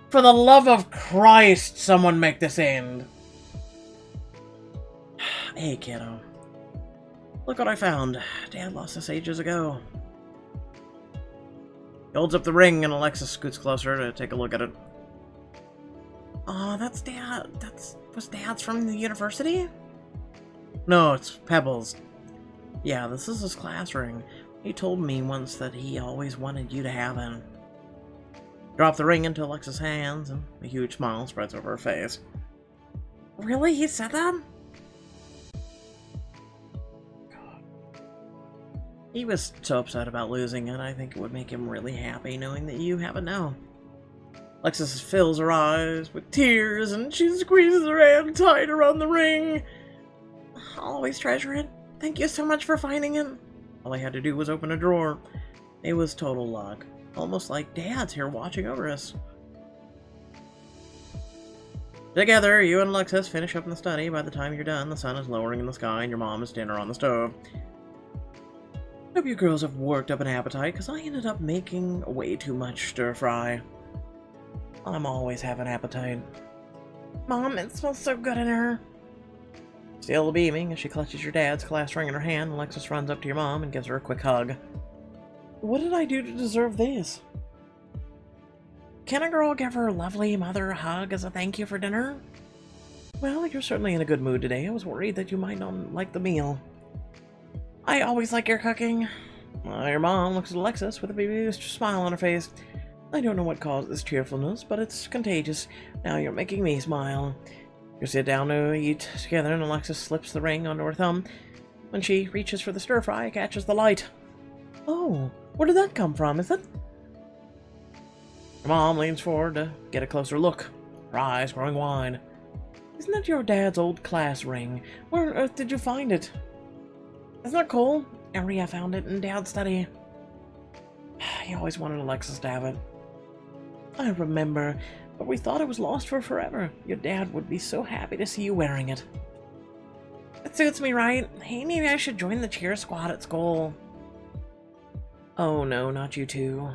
for the love of Christ, someone make this end. Hey, kiddo. Look what I found. Dad lost this ages ago. He holds up the ring and Alexis scoots closer to take a look at it. Oh, that's Dad. Was Dad's from the university? No, it's Pebbles. Yeah, this is his class ring. He told me once that he always wanted you to have him. Drop the ring into Alexa's hands, and a huge smile spreads over her face. Really? He said that? God. He was so upset about losing it. I think it would make him really happy knowing that you have it now. Alexis fills her eyes with tears, and she squeezes her hand tight around the ring. I'll always treasure it. Thank you so much for finding it. All I had to do was open a drawer. It was total luck. Almost like Dad's here watching over us. Together, you and Alexis finish up in the study. By the time you're done, the sun is lowering in the sky and your mom has dinner on the stove. Hope you girls have worked up an appetite, because I ended up making way too much stir-fry. I'm always have an appetite. Mom, it smells so good in here. Still beaming as she clutches your dad's class ring in her hand, Alexis runs up to your mom and gives her a quick hug. What did I do to deserve this? Can a girl give her lovely mother a hug as a thank you for dinner? Well, you're certainly in a good mood today. I was worried that you might not like the meal. I always like your cooking. Your mom looks at Alexis with a bemused smile on her face. I don't know what caused this cheerfulness, but it's contagious. Now you're making me smile. You sit down to eat together, and Alexis slips the ring onto her thumb. When she reaches for the stir-fry, it catches the light. Oh, where did that come from, is it? Your mom leans forward to get a closer look, her eyes growing wide. Isn't that your dad's old class ring? Where on earth did you find it? Isn't that cool? Aria found it in Dad's study. He always wanted Alexis to have it. I remember, but we thought it was lost for forever. Your dad would be so happy to see you wearing it. It suits me right. Hey, maybe I should join the cheer squad at school. Oh no, not you two.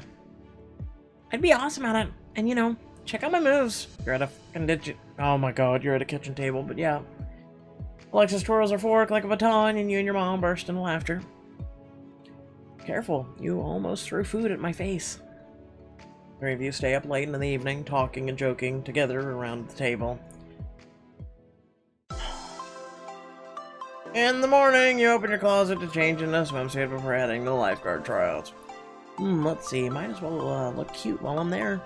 I'd be awesome at it. And you know, check out my moves. You're at a fucking oh my god, you're at a kitchen table, but yeah. Alexis twirls her fork like a baton, and you and your mom burst into laughter. Careful, you almost threw food at my face. Three of you stay up late in the evening, talking and joking together around the table. In the morning, you open your closet to change into a swimsuit before heading to the lifeguard tryouts. Let's see, might as well look cute while I'm there.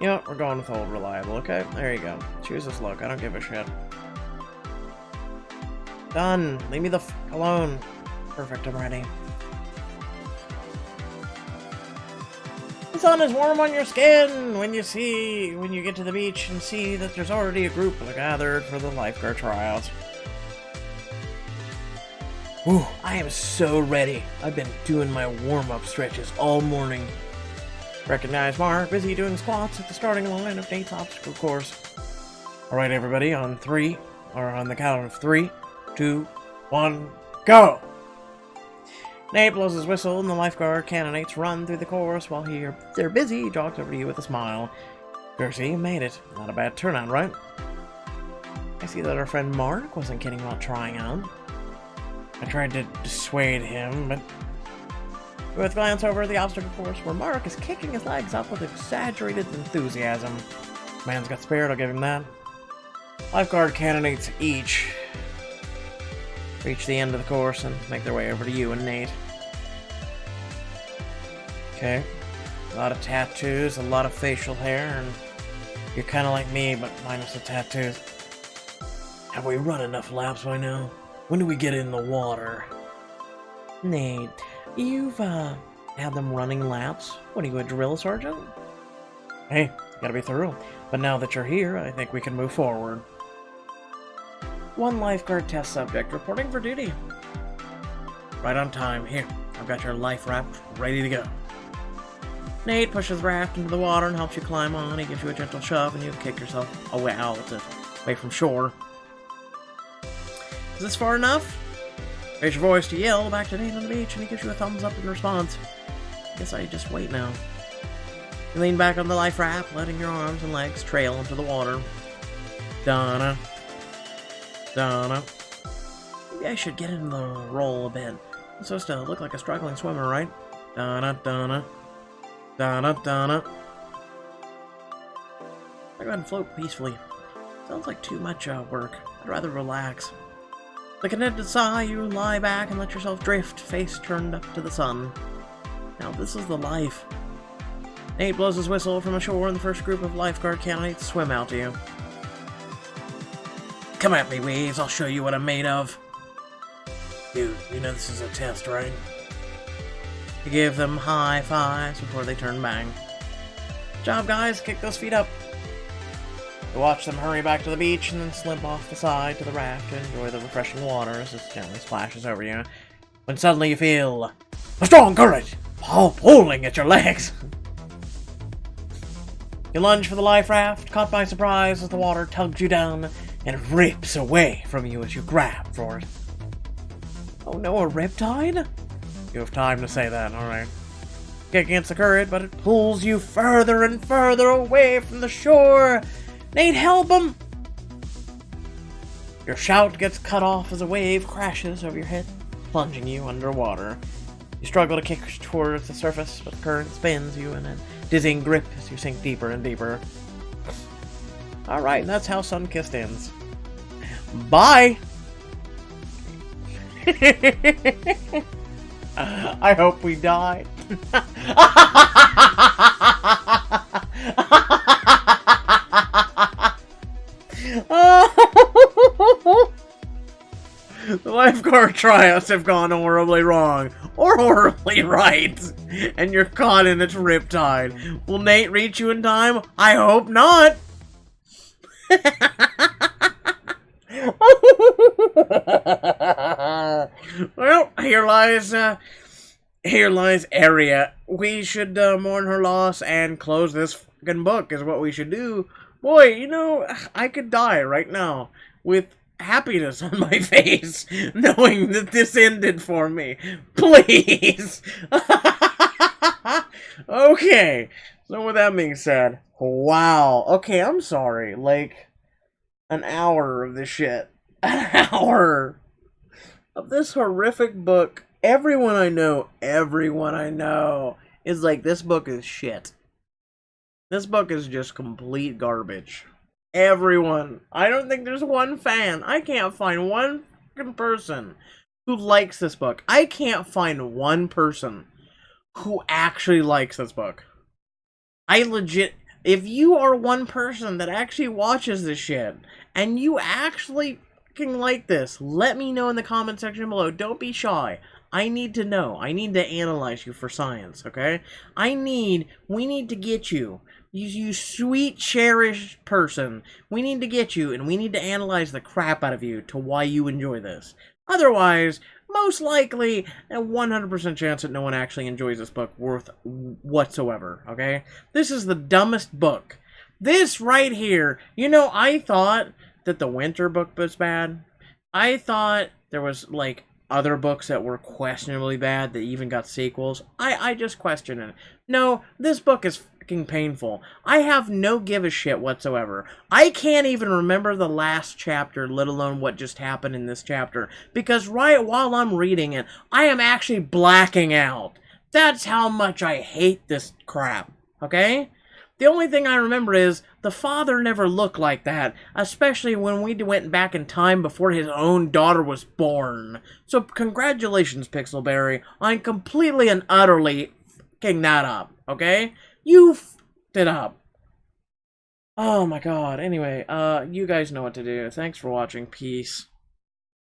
You know what, we're going with old reliable, okay? There you go. Choose this look, I don't give a shit. Done! Leave me the f alone. Perfect, I'm ready. The sun is warm on your skin when you get to the beach and see that there's already a group gathered for the lifeguard tryouts. Ooh, I am so ready. I've been doing my warm-up stretches all morning. Recognize Mark, busy doing squats at the starting line of Nate's obstacle course. Alright everybody, on the count of 3, 2, 1, go! Nate blows his whistle and the lifeguard candidates run through the course while they're busy. He jogs over to you with a smile. Gertie, you made it. Not a bad turnout, right? I see that our friend Mark wasn't kidding about trying out. I tried to dissuade him, but with a glance over the obstacle course where Mark is kicking his legs up with exaggerated enthusiasm. Man's got spirit, I'll give him that. Lifeguard candidates each reach the end of the course and make their way over to you and Nate. Okay. A lot of tattoos, a lot of facial hair, and you're kind of like me, but minus the tattoos. Have we run enough laps by now? When do we get in the water? Nate, you've, had them running laps? What are you, a drill sergeant? Hey, gotta be thorough. But now that you're here, I think we can move forward. One lifeguard test subject reporting for duty. Right on time. Here, I've got your life raft ready to go. Nate pushes the raft into the water and helps you climb on. He gives you a gentle shove and you kick yourself away from shore. Is this far enough? Raise your voice to yell back to Nate on the beach and he gives you a thumbs up in response. Guess I just wait now. You lean back on the life raft, letting your arms and legs trail into the water. Donna. Maybe I should get in the roll a bit. I'm supposed to look like a struggling swimmer, right? Donna. go ahead and float peacefully. Sounds like too much work. I'd rather relax. With a contented sigh, you lie back and let yourself drift, face turned up to the sun. Now this is the life. Nate blows his whistle from ashore and the first group of lifeguard candidates swim out to you. Come at me, waves. I'll show you what I'm made of. Dude, you know this is a test, right? You give them high fives before they turn back. Good job, guys. Kick those feet up. You watch them hurry back to the beach and then slip off the side to the raft to enjoy the refreshing water as it gently splashes over you. When suddenly you feel a strong current pulling at your legs. You lunge for the life raft, caught by surprise as the water tugs you down and rips away from you as you grab for it. Oh no, a riptide? You have time to say that, alright. Kick against the current, but it pulls you further and further away from the shore. Nate, help him! Your shout gets cut off as a wave crashes over your head, plunging you underwater. You struggle to kick towards the surface, but the current spins you in a dizzying grip as you sink deeper and deeper. Alright, and that's how Sunkissed ends. Bye! I hope we die. The lifeguard tryouts have gone horribly wrong, or horribly right, and you're caught in its riptide. Will Nate reach you in time? I hope not! Well, here lies Aria. We should mourn her loss and close this fucking book is what we should do. Boy, you know, I could die right now with happiness on my face, knowing that this ended for me. Please! Okay, so with that being said, wow. Okay, I'm sorry. Like, an hour of this shit. An hour of this horrific book. Everyone I know is like, this book is shit. This book is just complete garbage. Everyone. I don't think there's one fan. I can't find one fucking person who likes this book. I can't find one person who actually likes this book. If you are one person that actually watches this shit, and you actually fucking like this, let me know in the comment section below. Don't be shy. I need to know. I need to analyze you for science, okay? We need to get you. You sweet, cherished person. We need to get you, and we need to analyze the crap out of you to why you enjoy this. Otherwise, most likely, a 100% chance that no one actually enjoys this book whatsoever, okay? This is the dumbest book. This right here, you know, I thought that the Winter book was bad. I thought there was, like, other books that were questionably bad that even got sequels. I just question it. No, this book is fucking painful. I have no give a shit whatsoever. I can't even remember the last chapter, let alone what just happened in this chapter, because right while I'm reading it, I am actually blacking out. That's how much I hate this crap, okay? The only thing I remember is the father never looked like that, especially when we went back in time before his own daughter was born. So congratulations, Pixelberry, on completely and utterly f***ing that up, okay? You f***ed it up. Oh my god, anyway, you guys know what to do. Thanks for watching, peace.